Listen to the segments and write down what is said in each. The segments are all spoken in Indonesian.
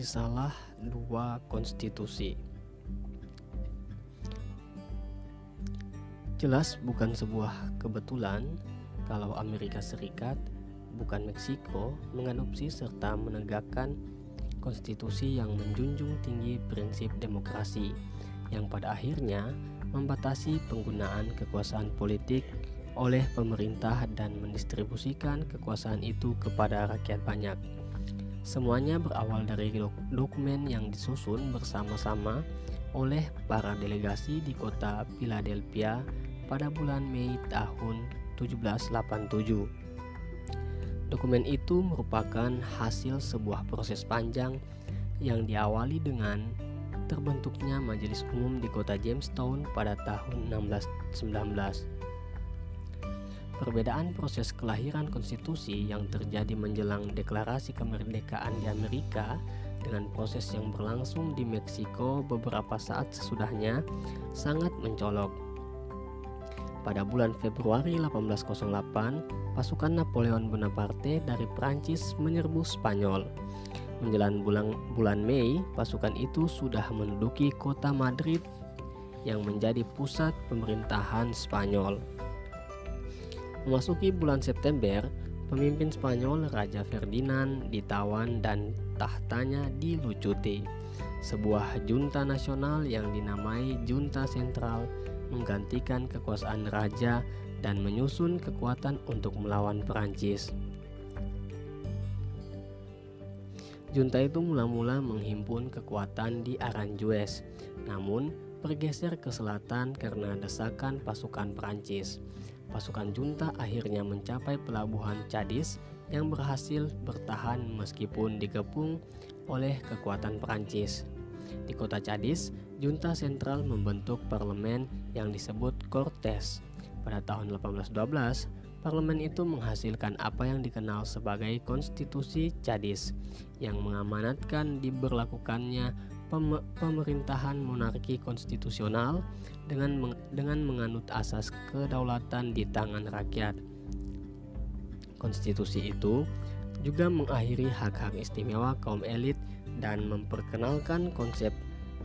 Risalah 2 Konstitusi. Jelas bukan sebuah kebetulan kalau Amerika Serikat, bukan Meksiko, mengadopsi serta menegakkan konstitusi yang menjunjung tinggi prinsip demokrasi, yang pada akhirnya membatasi penggunaan kekuasaan politik oleh pemerintah dan mendistribusikan kekuasaan itu kepada rakyat banyak. Semuanya berawal dari dokumen yang disusun bersama-sama oleh para delegasi di kota Philadelphia pada bulan Mei tahun 1787. Dokumen itu merupakan hasil sebuah proses panjang yang diawali dengan terbentuknya Majelis Umum di kota Jamestown pada tahun 1619. Perbedaan proses kelahiran konstitusi yang terjadi menjelang deklarasi kemerdekaan di Amerika dengan proses yang berlangsung di Meksiko beberapa saat sesudahnya sangat mencolok. Pada bulan Februari 1808, pasukan Napoleon Bonaparte dari Prancis menyerbu Spanyol. Menjelang bulan Mei, pasukan itu sudah menduduki kota Madrid yang menjadi pusat pemerintahan Spanyol. Memasuki bulan September, pemimpin Spanyol Raja Ferdinand ditawan dan tahtanya dilucuti. Sebuah junta nasional yang dinamai Junta Sentral menggantikan kekuasaan raja dan menyusun kekuatan untuk melawan Perancis. Junta itu mula-mula menghimpun kekuatan di Aranjuez, namun bergeser ke selatan karena desakan pasukan Perancis. Pasukan junta akhirnya mencapai pelabuhan Cadiz yang berhasil bertahan meskipun dikepung oleh kekuatan Perancis. Di kota Cadiz, junta sentral membentuk parlemen yang disebut Cortes. Pada tahun 1812, parlemen itu menghasilkan apa yang dikenal sebagai Konstitusi Cadiz yang mengamanatkan diberlakukannya pemerintahan monarki konstitusional dengan menganut asas kedaulatan di tangan rakyat. Konstitusi itu juga mengakhiri hak-hak istimewa kaum elit dan memperkenalkan konsep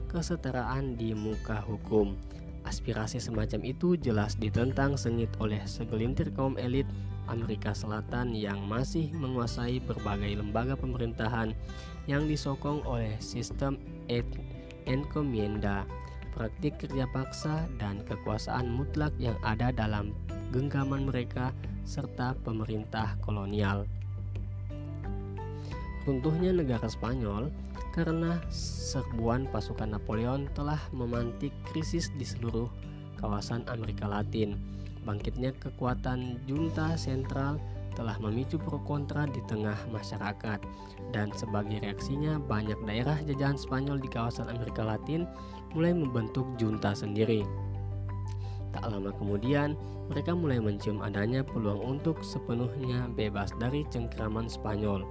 kesetaraan di muka hukum. Aspirasi semacam itu jelas ditentang sengit oleh segelintir kaum elit Amerika Selatan yang masih menguasai berbagai lembaga pemerintahan yang disokong oleh sistem encomienda, praktik kerja paksa, dan kekuasaan mutlak yang ada dalam genggaman mereka serta pemerintah kolonial. Runtuhnya negara Spanyol karena serbuan pasukan Napoleon telah memantik krisis di seluruh kawasan Amerika Latin. Bangkitnya kekuatan junta sentral telah memicu pro kontra di tengah masyarakat, dan sebagai reaksinya banyak daerah jajahan Spanyol di kawasan Amerika Latin mulai membentuk junta sendiri. Tak lama kemudian, mereka mulai mencium adanya peluang untuk sepenuhnya bebas dari cengkraman Spanyol.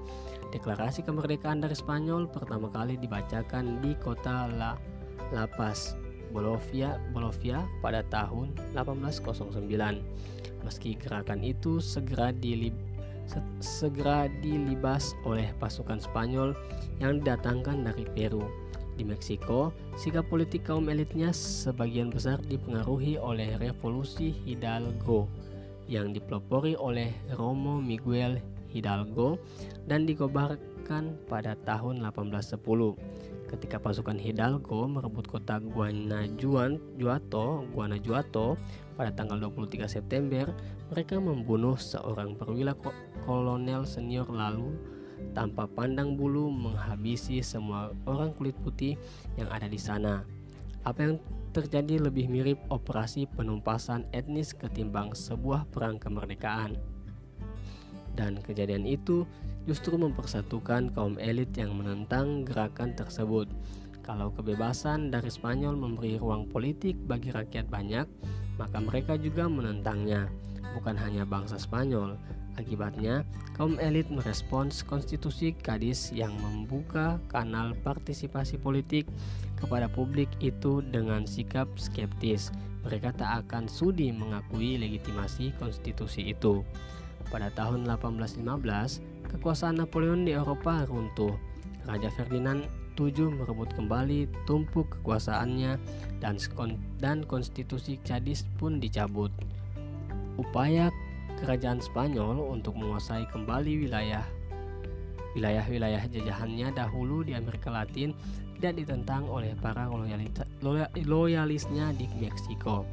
Deklarasi kemerdekaan dari Spanyol pertama kali dibacakan di kota La Paz, Bolivia pada tahun 1809. Meski gerakan itu segera dilibas oleh pasukan Spanyol yang didatangkan dari Peru. Di Meksiko, sikap politik kaum elitnya sebagian besar dipengaruhi oleh Revolusi Hidalgo yang dipelopori oleh Romo Miguel Hidalgo dan dikobarkan pada tahun 1810. Ketika pasukan Hidalgo merebut kota Guanajuato pada tanggal 23 September, mereka membunuh seorang perwira kolonel senior lalu tanpa pandang bulu menghabisi semua orang kulit putih yang ada di sana. Apa yang terjadi lebih mirip operasi penumpasan etnis ketimbang sebuah perang kemerdekaan. Dan kejadian itu justru mempersatukan kaum elit yang menentang gerakan tersebut. Kalau kebebasan dari Spanyol memberi ruang politik bagi rakyat banyak, maka mereka juga menentangnya, bukan hanya bangsa Spanyol. Akibatnya, kaum elit merespons konstitusi Cadiz yang membuka kanal partisipasi politik kepada publik itu dengan sikap skeptis. Mereka tak akan sudi mengakui legitimasi konstitusi itu. Pada tahun 1815, kekuasaan Napoleon di Eropa runtuh. Raja Ferdinand VII merebut kembali tumpuk kekuasaannya dan konstitusi Cadiz pun dicabut. Upaya kerajaan Spanyol untuk menguasai kembali wilayah-wilayah jajahannya dahulu di Amerika Latin tidak ditentang oleh para loyalisnya di Meksiko.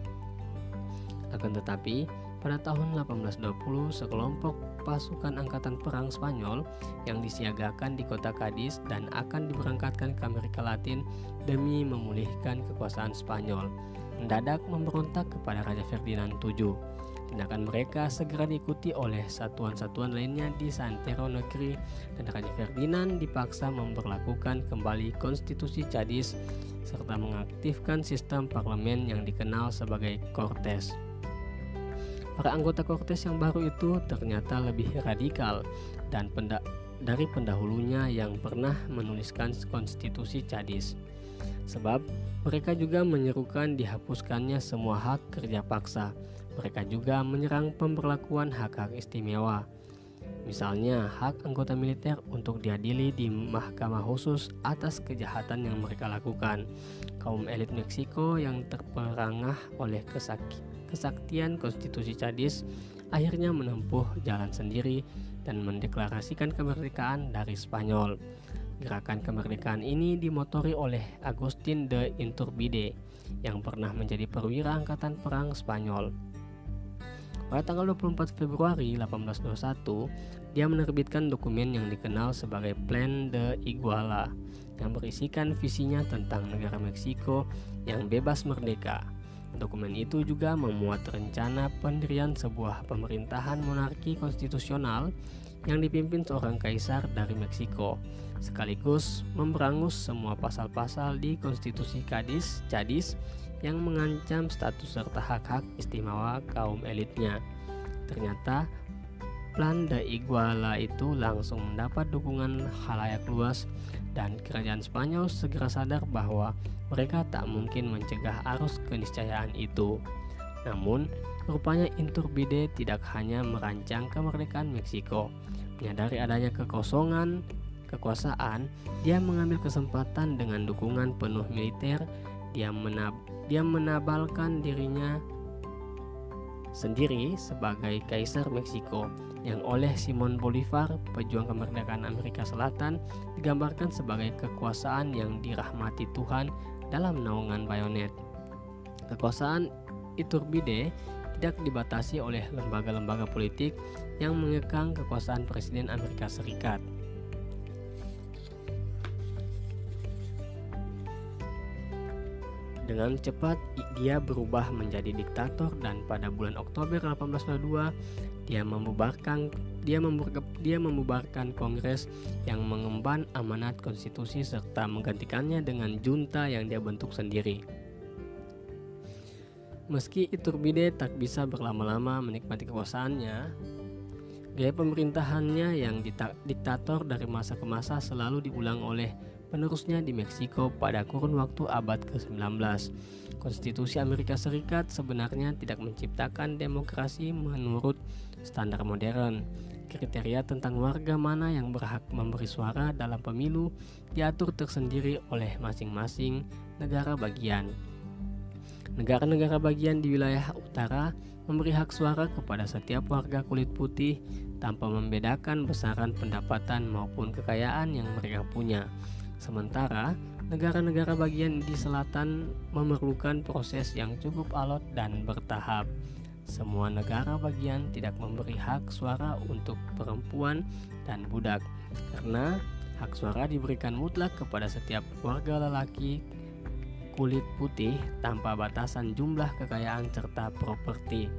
Akan tetapi, pada tahun 1820 sekelompok pasukan angkatan perang Spanyol yang disiagakan di kota Cadiz dan akan diberangkatkan ke Amerika Latin demi memulihkan kekuasaan Spanyol mendadak memberontak kepada Raja Ferdinand VII. Tindakan mereka segera diikuti oleh satuan-satuan lainnya di Santero Negeri, dan Raja Ferdinand dipaksa memberlakukan kembali konstitusi Cadiz serta mengaktifkan sistem parlemen yang dikenal sebagai Cortes. Para anggota Cortes yang baru itu ternyata lebih radikal dan dari pendahulunya yang pernah menuliskan konstitusi Cadiz, sebab mereka juga menyerukan dihapuskannya semua hak kerja paksa. Mereka juga menyerang pemberlakuan hak-hak istimewa, misalnya hak anggota militer untuk diadili di mahkamah khusus atas kejahatan yang mereka lakukan. Kaum elit Meksiko yang terperangah oleh kesaktian konstitusi Cadiz akhirnya menempuh jalan sendiri dan mendeklarasikan kemerdekaan dari Spanyol. Gerakan kemerdekaan ini dimotori oleh Agustín de Iturbide yang pernah menjadi perwira angkatan perang Spanyol. Pada tanggal 24 Februari 1821, dia menerbitkan dokumen yang dikenal sebagai Plan de Iguala yang berisikan visinya tentang negara Meksiko yang bebas merdeka. Dokumen itu juga memuat rencana pendirian sebuah pemerintahan monarki konstitusional yang dipimpin seorang kaisar dari Meksiko, sekaligus memberangus semua pasal-pasal di konstitusi Cadiz yang mengancam status serta hak-hak istimewa kaum elitnya. Ternyata Plan de Iguala itu langsung mendapat dukungan khalayak luas, dan kerajaan Spanyol segera sadar bahwa mereka tak mungkin mencegah arus keniscayaan itu. Namun, rupanya Iturbide tidak hanya merancang kemerdekaan Meksiko. Menyadari adanya kekuasaan, dia mengambil kesempatan dengan dukungan penuh militer. Dia menabalkan dirinya sendiri sebagai Kaisar Meksiko, yang oleh Simon Bolivar, pejuang kemerdekaan Amerika Selatan, digambarkan sebagai kekuasaan yang dirahmati Tuhan dalam naungan bayonet. Kekuasaan Iturbide tidak dibatasi oleh lembaga-lembaga politik yang mengekang kekuasaan Presiden Amerika Serikat. Dengan cepat dia berubah menjadi diktator, dan pada bulan Oktober 1822 dia membubarkan Kongres yang mengemban amanat konstitusi serta menggantikannya dengan junta yang dia bentuk sendiri. Meski Iturbide tak bisa berlama-lama menikmati kekuasaannya, gaya pemerintahannya yang diktator dari masa ke masa selalu diulang oleh penerusnya di Meksiko pada kurun waktu abad ke-19. Konstitusi Amerika Serikat sebenarnya tidak menciptakan demokrasi menurut standar modern. Kriteria tentang warga mana yang berhak memberi suara dalam pemilu diatur tersendiri oleh masing-masing negara bagian. Negara-negara bagian di wilayah utara memberi hak suara kepada setiap warga kulit putih tanpa membedakan besaran pendapatan maupun kekayaan yang mereka punya. Sementara negara-negara bagian di selatan memerlukan proses yang cukup alot dan bertahap. Semua negara bagian tidak memberi hak suara untuk perempuan dan budak, karena hak suara diberikan mutlak kepada setiap warga lelaki kulit putih tanpa batasan jumlah kekayaan serta properti.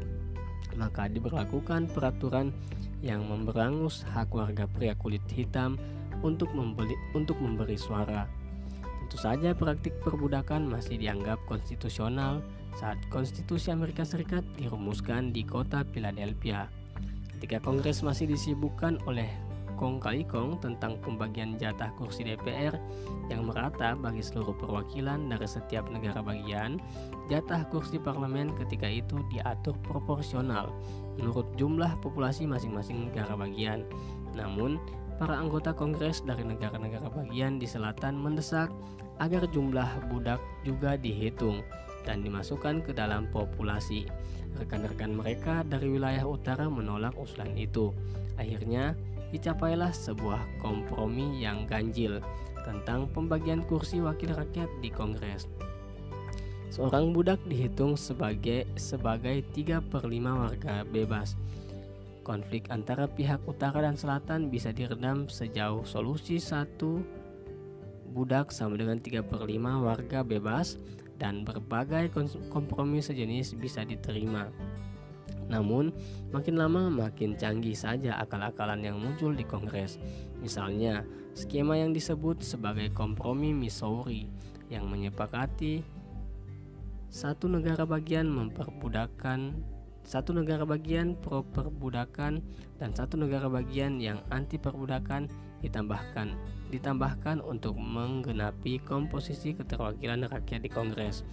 Maka diberlakukan peraturan yang memberangus hak warga pria kulit hitam untuk memberi suara. Tentu saja praktik perbudakan masih dianggap konstitusional saat Konstitusi Amerika Serikat dirumuskan di kota Philadelphia. Ketika Kongres masih disibukkan oleh kong kali kong tentang pembagian jatah kursi DPR yang merata bagi seluruh perwakilan dari setiap negara bagian, jatah kursi parlemen ketika itu diatur proporsional menurut jumlah populasi masing-masing negara bagian. Namun, para anggota Kongres dari negara-negara bagian di selatan mendesak agar jumlah budak juga dihitung dan dimasukkan ke dalam populasi. Rekan-rekan mereka dari wilayah utara menolak usulan itu. Akhirnya dicapailah sebuah kompromi yang ganjil tentang pembagian kursi wakil rakyat di Kongres. Seorang budak dihitung sebagai 3/5 warga bebas. Konflik antara pihak utara dan selatan bisa diredam sejauh solusi satu budak sama dengan 3/5 warga bebas dan berbagai kompromi sejenis bisa diterima. Namun, makin lama makin canggih saja akal-akalan yang muncul di Kongres. Misalnya, skema yang disebut sebagai kompromi Missouri yang menyepakati satu negara bagian pro perbudakan dan satu negara bagian yang anti perbudakan ditambahkan untuk menggenapi komposisi keterwakilan rakyat di Kongres.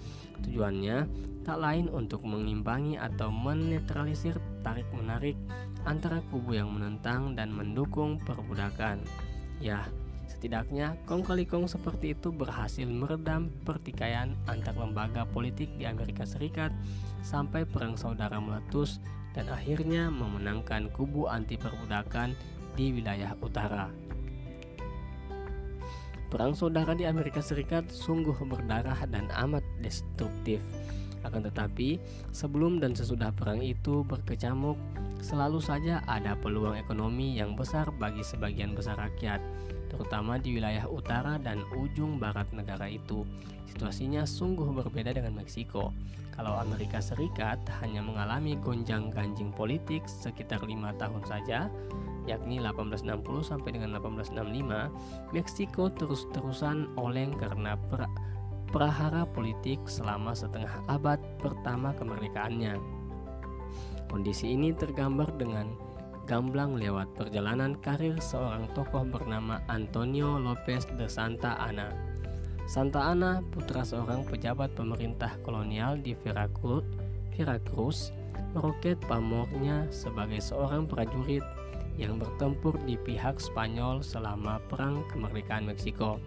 Tujuannya tak lain untuk mengimbangi atau menetralisir tarik-menarik antara kubu yang menentang dan mendukung perbudakan. Ya, setidaknya kong kali kong seperti itu berhasil meredam pertikaian antar lembaga politik di Amerika Serikat sampai perang saudara meletus dan akhirnya memenangkan kubu anti perbudakan di wilayah utara. Perang saudara di Amerika Serikat sungguh berdarah dan amat destruktif. Akan tetapi, sebelum dan sesudah perang itu berkecamuk, selalu saja ada peluang ekonomi yang besar bagi sebagian besar rakyat, terutama di wilayah utara dan ujung barat negara itu. Situasinya sungguh berbeda dengan Meksiko. Kalau Amerika Serikat hanya mengalami gonjang-ganjing politik sekitar 5 tahun saja, yakni 1860 sampai dengan 1865, Meksiko terus-terusan oleng karena prahara politik selama setengah abad pertama kemerdekaannya. Kondisi ini tergambar dengan gamblang lewat perjalanan karir seorang tokoh bernama Antonio López de Santa Anna. Santa Anna, putra seorang pejabat pemerintah kolonial di Veracruz, meroket pamornya sebagai seorang prajurit yang bertempur di pihak Spanyol selama Perang Kemerdekaan Meksiko.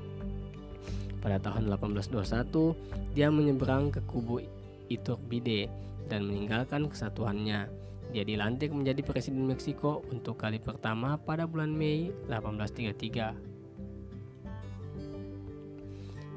Pada tahun 1821, dia menyeberang ke kubu Iturbide dan meninggalkan kesatuannya. Dia dilantik menjadi presiden Meksiko untuk kali pertama pada bulan Mei 1833.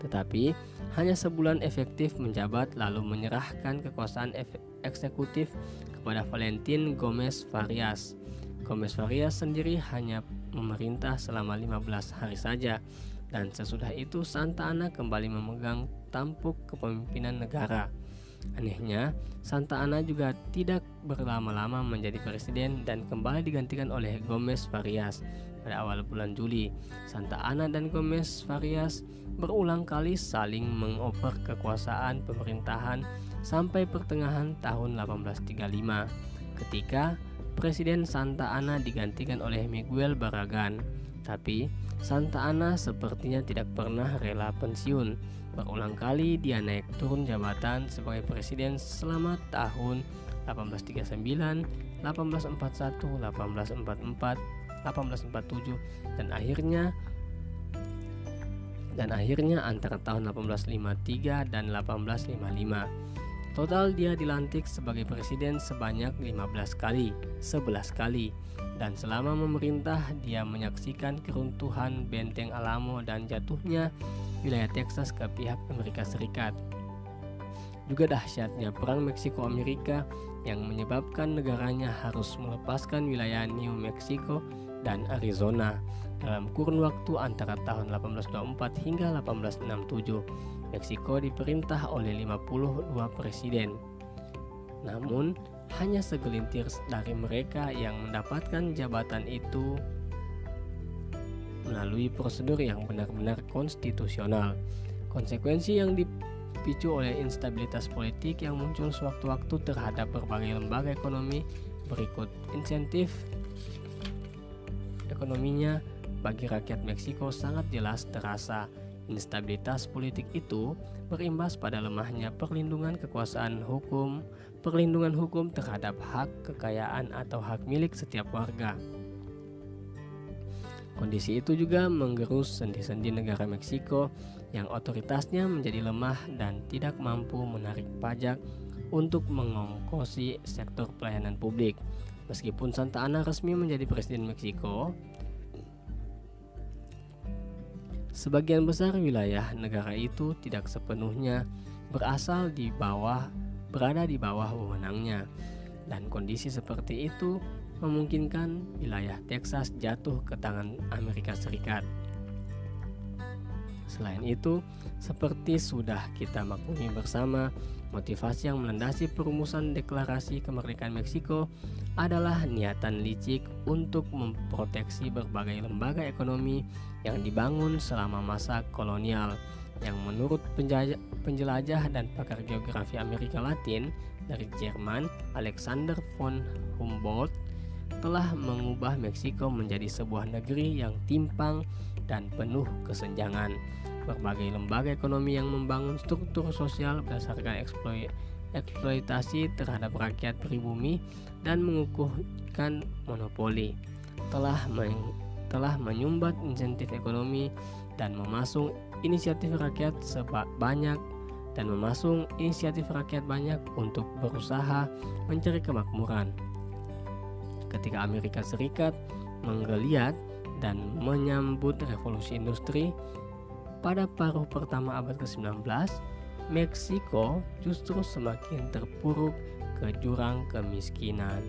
Tetapi hanya sebulan efektif menjabat lalu menyerahkan kekuasaan eksekutif kepada Valentin Gómez Farías. Gómez Farías sendiri hanya memerintah selama 15 hari saja, dan sesudah itu Santa Anna kembali memegang tampuk kepemimpinan negara. Anehnya, Santa Anna juga tidak berlama-lama menjadi presiden dan kembali digantikan oleh Gómez Farías pada awal bulan Juli. Santa Anna dan Gómez Farías berulang kali saling mengoper kekuasaan pemerintahan sampai pertengahan tahun 1835 ketika Presiden Santa Anna digantikan oleh Miguel Barragán. Tapi Santa Anna sepertinya tidak pernah rela pensiun. Berulang kali dia naik turun jabatan sebagai presiden selama tahun 1839, 1841, 1844, 1847 dan akhirnya antara tahun 1853 dan 1855. Total dia dilantik sebagai presiden sebanyak 11 kali, dan selama memerintah dia menyaksikan keruntuhan Benteng Alamo dan jatuhnya wilayah Texas ke pihak Amerika Serikat. Juga dahsyatnya perang Meksiko-Amerika yang menyebabkan negaranya harus melepaskan wilayah New Mexico dan Arizona dalam kurun waktu antara tahun 1824 hingga 1867. Meksiko diperintah oleh 52 presiden. Namun, hanya segelintir dari mereka yang mendapatkan jabatan itu melalui prosedur yang benar-benar konstitusional. Konsekuensi yang dipicu oleh instabilitas politik yang muncul sewaktu-waktu terhadap berbagai lembaga ekonomi berikut. Insentif ekonominya bagi rakyat Meksiko sangat jelas terasa. Instabilitas politik itu berimbas pada lemahnya perlindungan hukum terhadap hak kekayaan atau hak milik setiap warga. Kondisi itu juga menggerus sendi-sendi negara Meksiko yang otoritasnya menjadi lemah dan tidak mampu menarik pajak untuk mengongkosi sektor pelayanan publik. Meskipun Santa Anna resmi menjadi presiden Meksiko, sebagian besar wilayah negara itu tidak sepenuhnya berada di bawah wewenangnya, dan kondisi seperti itu memungkinkan wilayah Texas jatuh ke tangan Amerika Serikat. Selain itu, seperti sudah kita maklumi bersama, motivasi yang melandasi perumusan deklarasi kemerdekaan Meksiko adalah niatan licik untuk memproteksi berbagai lembaga ekonomi yang dibangun selama masa kolonial, yang menurut penjelajah dan pakar geografi Amerika Latin dari Jerman, Alexander von Humboldt, telah mengubah Meksiko menjadi sebuah negeri yang timpang dan penuh kesenjangan. Berbagai lembaga ekonomi yang membangun struktur sosial berdasarkan eksploitasi terhadap rakyat pribumi dan mengukuhkan monopoli telah menyumbat insentif ekonomi dan memasung inisiatif rakyat banyak untuk berusaha mencari kemakmuran. Ketika Amerika Serikat menggeliat dan menyambut revolusi industri pada paruh pertama abad ke-19, Meksiko justru semakin terpuruk ke jurang kemiskinan.